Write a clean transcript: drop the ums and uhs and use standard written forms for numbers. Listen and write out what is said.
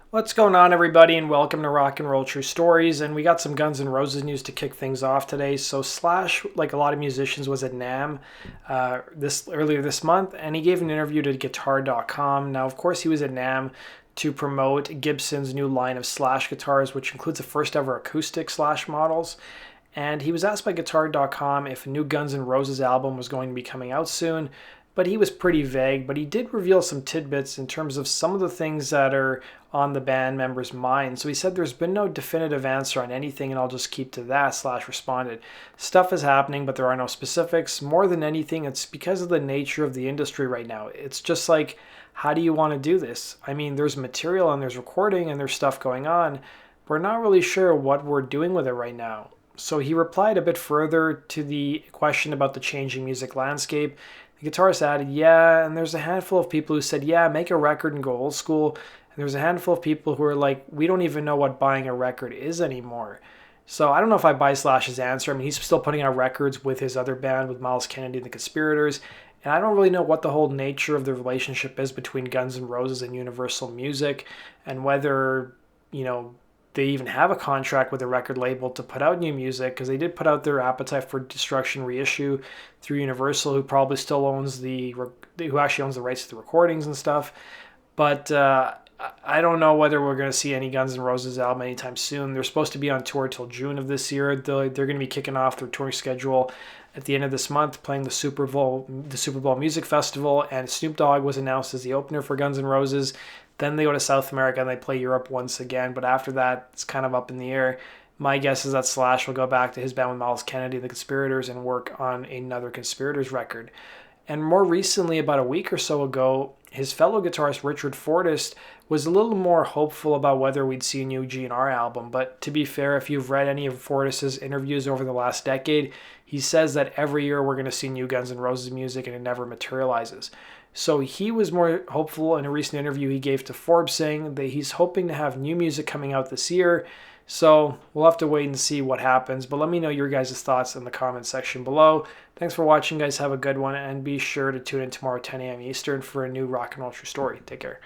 What's going on, everybody, and welcome to Rock and Roll True Stories. And we got some Guns N' Roses news to kick things off today. So Slash, like a lot of musicians, was at NAMM this earlier this month, and he gave an interview to Guitar.com. Now, of course, he was at NAMM to promote Gibson's new line of Slash guitars, which includes the first ever acoustic Slash models. And he was asked by Guitar.com if a new Guns N' Roses album was going to be coming out soon, but he was pretty vague. But he did reveal some tidbits in terms of some of the things that are on the band members' minds. So he said there's been no definitive answer on anything, and I'll just keep to that. Slash responded, stuff is happening, but there are no specifics. More than anything, it's because of the nature of the industry right now. It's just like, how do you want to do this? I mean, there's material and there's recording and there's stuff going on. We're not really sure what we're doing with it right now. So he replied a bit further to the question about the changing music landscape. The guitarist added, yeah, and there's a handful of people who said, yeah, make a record and go old school. And there's a handful of people who are like, we don't even know what buying a record is anymore. So I don't know if I buy Slash's answer. I mean, he's still putting out records with his other band, with Miles Kennedy and the Conspirators. And I don't really know what the whole nature of the relationship is between Guns N' Roses and Universal Music, and whether, they even have a contract with a record label to put out new music, because they did put out their Appetite for Destruction reissue through Universal, who probably still owns who actually owns the rights to the recordings and stuff. But I don't know whether we're going to see any Guns N' Roses album anytime soon. They're supposed to be on tour till June of this year. They're going to be kicking off their touring schedule at the end of this month, playing the Super Bowl Music Festival, and Snoop Dogg was announced as the opener for Guns N' Roses. Then they go to South America and they play Europe once again, but after that, it's kind of up in the air. My guess is that Slash will go back to his band with Miles Kennedy, the Conspirators, and work on another Conspirators record. And more recently, about a week or so ago, his fellow guitarist Richard Forrest was a little more hopeful about whether we'd see a new GNR album. But to be fair, if you've read any of Forrest's interviews over the last decade, he says that every year we're going to see new Guns N' Roses music and it never materializes. So he was more hopeful in a recent interview he gave to Forbes, saying that he's hoping to have new music coming out this year. So we'll have to wait and see what happens. But let me know your guys' thoughts in the comments section below. Thanks for watching, guys. Have a good one. And be sure to tune in tomorrow at 10 a.m. Eastern for a new Rock and Roll True Story. Take care.